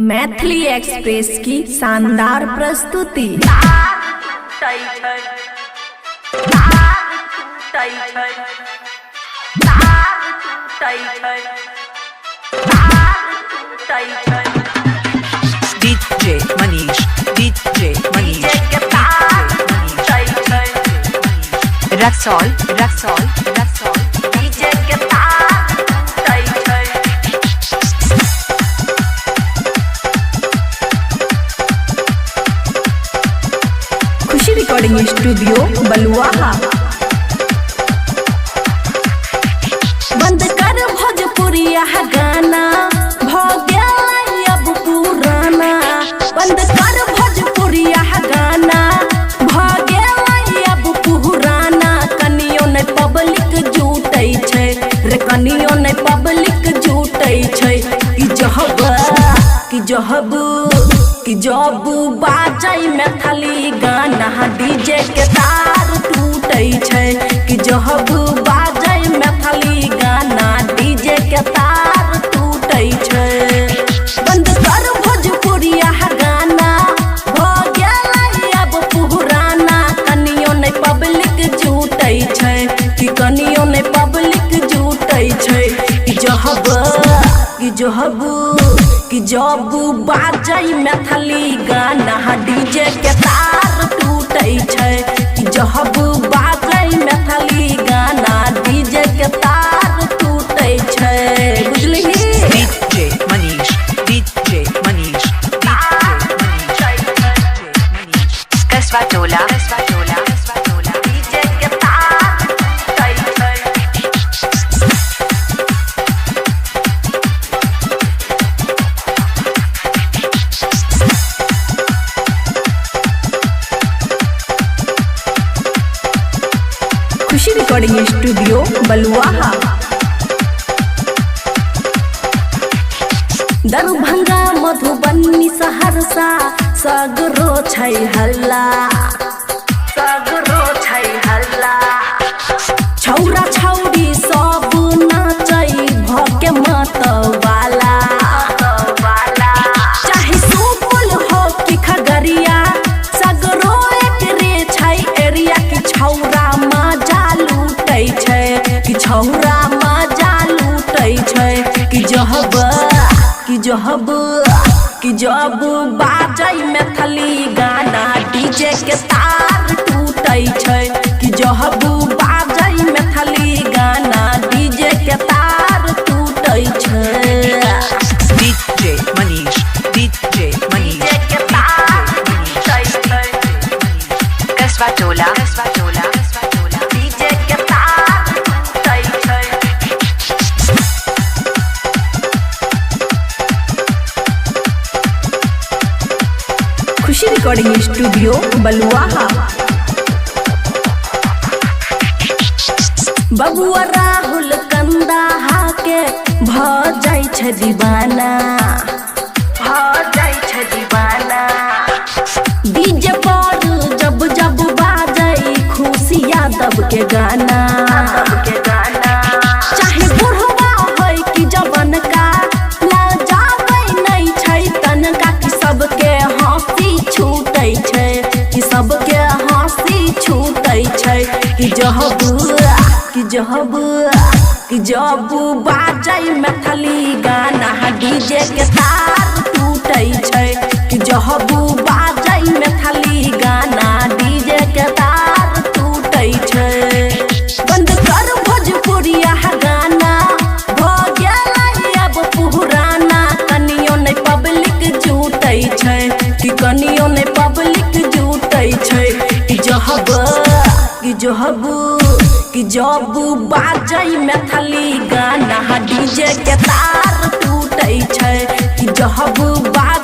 Maithili express की शानदार प्रस्तुति। DJ Manish, DJ Manish, Raxol, Raxol, Raxol, DJ खुशी रिकॉर्डिंग स्टूडियो बलुआहा। बंद कर भोजपुरिया गाना, भोग्या अब पुराना। बंद कर भोजपुरिया गाना, भोग्या अब पुराना। कनियो ने पब्लिक जुटै छै रे, कनियो ने पब्लिक जुटै छै। कि जब बाजै मैथिली गाना, डीजे के तार टूटै छै। कि जब बाजै मैथिली गाना, डीजे के तार टूटै छै। बंद कर भोजपुरिया गाना, भ गेलै अब पुराना। कनियो ने पब्लिक जुटै छै, कि कनियो ने पब्लिक जुटै छै। कि जब बाजै मैथिली गाना, डीजे के तार टूटै छै। कि जब बाजै मैथिली गाना, डीजे के तार टूटै छै। बुझली? DJ Manish, DJ Manish, Kasva Tola, Kasva Tola, Kasva Tola, DJ के तार टूटै छै। खुशी रिकॉर्डिंग स्टूडियो बलुआहा। दरभंगा मधुबनी सहरसा सगरो छै हल्ला, सगरो छै हल्ला। छौरा छौरी सब नाचै भके मतवाला। चाहे सुपौल हो कि खगड़िया, सगरो एकरे छै एरिया। कि छौरा मजा लूटै छै, कि छौरा मजा लूटै छै। कि जब बाजै मैथिली गाना, डीजे के तार टूटै छै। कि जब बाजै मैथिली गाना, डीजे के तार टूटै छै। DJ Manish, DJ Manish, DJ के तार टूटै छै। Kasva Tola, Kasva Tola, Kasva Tola, DJ के तार टूटै छै। खुशी रिकॉर्डिंग स्टूडियो बलुआहा। बबुआ राहुल कंदाहा के भ जाइ छै दीवाना, भ जाइ छै दीवाना। डीजे पर जब जब बाजै खुशी यादव के गाना, चाहे बुढ़वा होय कि जवन का, लाजाबै नै छै तनका। कि सबके हंसी छूटै छै, कि सबके हंसी छूटै छै। कि जब बाजै मैथिली गाना, डीजे के तार टूटै छै। कि जब बाजै मैथिली गाना, डीजे के तार टूटै छै। बंद कर भोजपुरिया गाना, भ गेलै अब पुराना। कनियो ने पब्लिक जुटै छै, कि कनियो ने पब्लिक जुटै छै। कि जब बाजै मैथिली गाना, डीजे के तार टूटै छै। कि जब बाज